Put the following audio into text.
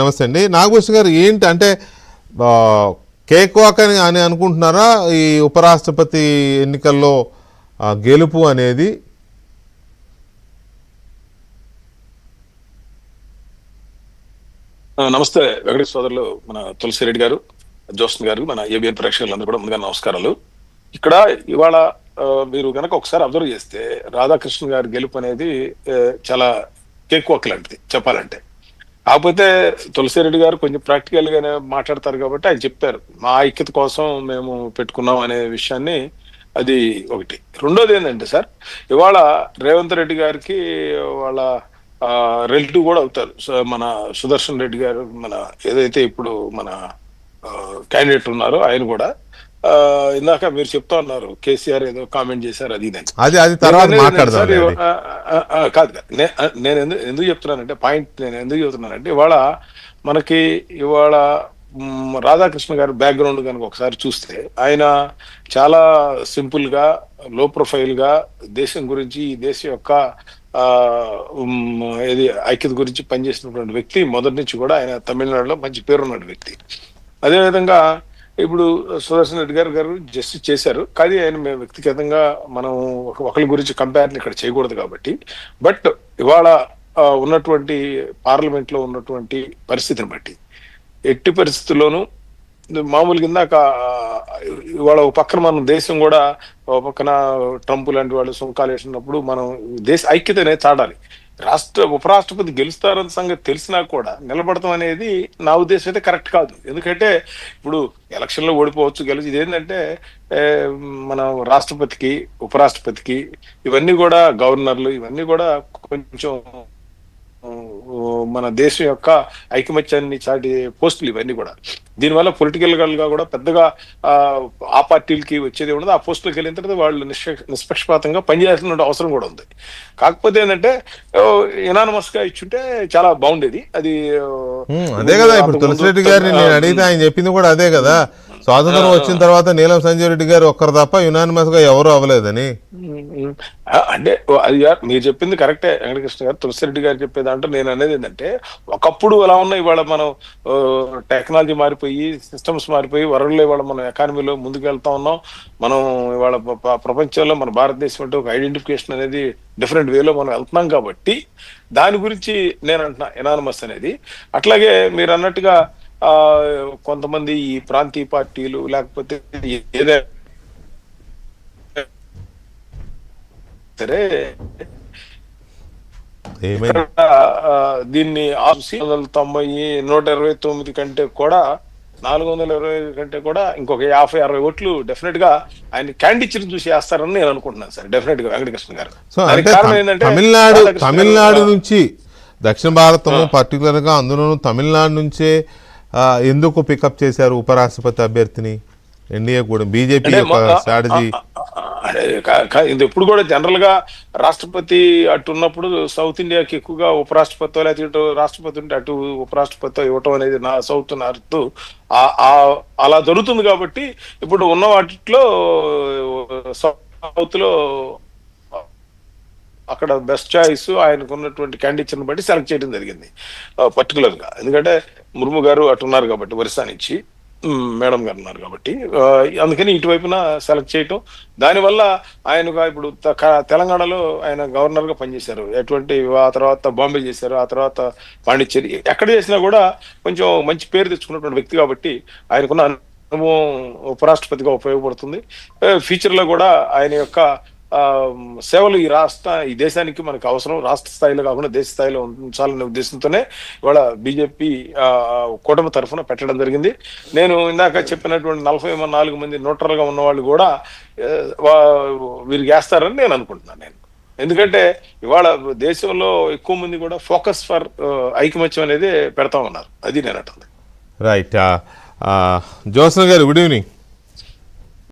నమస్తే అండి. నాగభూషణ్ గారు, ఏంటి అంటే కేక్ వాక్ అని అనుకుంటున్నారా ఈ ఉపరాష్ట్రపతి ఎన్నికల్లో గెలుపు అనేది? నమస్తే వెంకటేశ్వర సోదరులు, మన తులసిరెడ్డి గారు, జోస్న్ గారు, మన ఏబిఎన్ ప్రేక్షకులందరూ కూడా ముందుగా నమస్కారాలు. ఇక్కడ ఇవాళ మీరు గనక ఒకసారి అబ్జర్వ్ చేస్తే రాధాకృష్ణ గారి గెలుపు అనేది చాలా కేక్ వాక్ లాంటిది చెప్పాలంటే. కాకపోతే తులసిరెడ్డి గారు కొంచెం ప్రాక్టికల్ గానే మాట్లాడతారు కాబట్టి ఆయన చెప్పారు, మా ఐక్యత కోసం మేము పెట్టుకున్నాం అనే విషయాన్ని. అది ఒకటి. రెండోది ఏంటంటే సార్, ఇవాళ రేవంత్ రెడ్డి గారికి వాళ్ళ రిలేటివ్ కూడా అవుతారు మన సుదర్శన్ రెడ్డి గారు, మన ఏదైతే ఇప్పుడు మన క్యాండిడేట్ ఉన్నారో ఆయన కూడా. ఇందాక మీరు చెప్తా ఉన్నారు కేసీఆర్ ఏదో కామెంట్ చేశారు అది ఇదని. అది తర్వాత మాట్లాడదాం. కాదు, నేను ఎందుకు చెప్తున్నానంటే పాయింట్ నేను ఎందుకు చెప్తున్నానంటే ఇవాళ మనకి ఇవాళ రాధాకృష్ణ గారి బ్యాక్గ్రౌండ్ కనుక ఒకసారి చూస్తే ఆయన చాలా సింపుల్ గా, లో ప్రొఫైల్ గా దేశం గురించి, ఈ దేశం యొక్క ఏది ఐక్యత గురించి పనిచేసినటువంటి వ్యక్తి. మొదటి నుంచి కూడా ఆయన తమిళనాడులో మంచి పేరున్న వ్యక్తి. అదేవిధంగా ఇప్పుడు సుదర్శన్ రెడ్డి గారు జస్టిస్ చేశారు, కానీ ఆయన మేము వ్యక్తిగతంగా మనం ఒకరి గురించి కంపారిజన్ ఇక్కడ చేయకూడదు కాబట్టి. బట్ ఇవాళ ఉన్నటువంటి పార్లమెంట్ లో ఉన్నటువంటి పరిస్థితిని బట్టి ఎట్టి పరిస్థితుల్లోనూ మామూలుగా ఇందాక ఇవాళ ఒక పక్కన మనం దేశం కూడా ఒక పక్కన ట్రంప్ లాంటి వాళ్ళు సుంకాలు వేసినప్పుడు మనం దేశ ఐక్యత అనేది చాడాలి. ఉపరాష్ట్రపతి గెలుస్తారన్న సంగతి తెలిసినా కూడా నిలబడటం అనేది నా ఉద్దేశం అయితే కరెక్ట్ కాదు. ఎందుకంటే ఇప్పుడు ఎలక్షన్ లో ఓడిపోవచ్చు, గెలిచి. ఇదేంటంటే మన రాష్ట్రపతికి, ఉపరాష్ట్రపతికి ఇవన్నీ కూడా, గవర్నర్లు ఇవన్నీ కూడా కొంచెం మన దేశం యొక్క ఐకమత్యాన్ని చాటి పోస్టులు ఇవన్నీ కూడా. దీనివల్ల పొలిటికల్ గా కూడా పెద్దగా ఆ పార్టీలకి వచ్చేది ఉండదు. ఆ పోస్టులకు వెళ్ళిన తర్వాత వాళ్ళు నిష్పక్షపాతంగా పనిచేయాల్సిన అవసరం కూడా ఉంది. కాకపోతే ఏంటంటే యునానిమస్ గా ఇచ్చుంటే చాలా బాగుండేది. అది అదే కదా. ఇప్పుడు తులసిరెడ్డి గారిని నేను అడిగితే ఆయన చెప్పింది కూడా అదే కదా. స్వాతంత్రం వచ్చిన తర్వాత నీలం సంజయ్ రెడ్డి గారు ఒక్కరు తప్ప యునానిమస్ గా ఎవరు అవ్వలేదని. అంటే అది మీరు చెప్పింది కరెక్టే వెంకటకృష్ణ గారు. తులసిరెడ్డి గారు చెప్పేది అంటే నేను అనేది ఏంటంటే, ఒకప్పుడు అలా ఉన్నాయి, ఇవాళ మనం టెక్నాలజీ మారిపోయి, సిస్టమ్స్ మారిపోయి, వరల్డ్లో ఇవాళ మనం ఎకానమీలో ముందుకు వెళ్తా ఉన్నాం. మనం ఇవాళ ప్రపంచంలో మన భారతదేశం అంటే ఒక ఐడెంటిఫికేషన్ అనేది డిఫరెంట్ వేలో మనం వెళ్తున్నాం కాబట్టి దాని గురించి నేను అంటున్నా ఎనానమస్ అనేది. అట్లాగే మీరు అన్నట్టుగా కొంతమంది ఈ ప్రాంతీయ పార్టీలు లేకపోతే ఏదైనా సరే దీన్ని 190, 129 కంటే కూడా, 420 కంటే కూడా ఇంకొక 50-60 ఓట్లు డెఫినెట్ గా ఆయన క్యాండిడేట్ చూసి వేస్తారని నేను అనుకుంటున్నాను సార్, డెఫినెట్ గా వెంకటకృష్ణ గారు. కారణం ఏంటంటే తమిళనాడు నుంచి దక్షిణ భారతం, పర్టికులర్ గా అందులోనూ తమిళనాడు నుంచే ఎందుకు పికప్ చేశారు ఉపరాష్ట్రపతి అభ్యర్థిని? ఎన్డీఏ కూడా బీజేపీ స్ట్రాటజీ ఇది ఎప్పుడు కూడా జనరల్ గా రాష్ట్రపతి అటు ఉన్నప్పుడు సౌత్ ఇండియాకి ఎక్కువగా ఉపరాష్ట్రపతి, లేకపోతే ఇటు రాష్ట్రపతి ఉంటే అటు ఉపరాష్ట్రపతి ఇవ్వటం అనేది నా సౌత్ నార్త్ అలా జరుగుతుంది. కాబట్టి ఇప్పుడు ఉన్న వాటిలో సౌత్ లో అక్కడ బెస్ట్ చాయిస్ ఆయనకు ఉన్నటువంటి క్యాండిడేట్ని బట్టి సెలెక్ట్ చేయడం జరిగింది పర్టికులర్ గా. ఎందుకంటే ముర్ము గారు అటు ఉన్నారు కాబట్టి, ఒరిస్సా నుంచి మేడం గారు ఉన్నారు కాబట్టి, అందుకని ఇటువైపున సెలెక్ట్ చేయటం. దానివల్ల ఆయనగా ఇప్పుడు తెలంగాణలో ఆయన గవర్నర్ గా పనిచేశారు, ఆ తర్వాత బాంబే చేశారు, ఆ తర్వాత పాండిచ్చేరి, ఎక్కడ చేసినా కూడా కొంచెం మంచి పేరు తెచ్చుకున్నటువంటి వ్యక్తి కాబట్టి ఆయనకున్న అనుభవం ఉపరాష్ట్రపతిగా ఉపయోగపడుతుంది. ఫ్యూచర్ లో కూడా ఆయన యొక్క సేవలు ఈ దేశానికి మనకు అవసరం. రాష్ట్ర స్థాయిలో కాకుండా దేశ స్థాయిలో ఉంచాలనే ఉద్దేశంతోనే ఇవాళ బీజేపీ కూటమి తరఫున పెట్టడం జరిగింది. నేను ఇందాక చెప్పినటువంటి 44 మంది న్యూట్రల్ గా ఉన్న వాళ్ళు కూడా వీరికి వేస్తారని నేను అనుకుంటున్నాను. ఎందుకంటే ఇవాళ దేశంలో ఎక్కువ మంది కూడా ఫోకస్ ఫర్ ఐకమత్యం అనేది పెడతా ఉన్నారు. అది నేను అంటుంది. రైట్. జోసన్ గారు, గుడ్ ఈవినింగ్.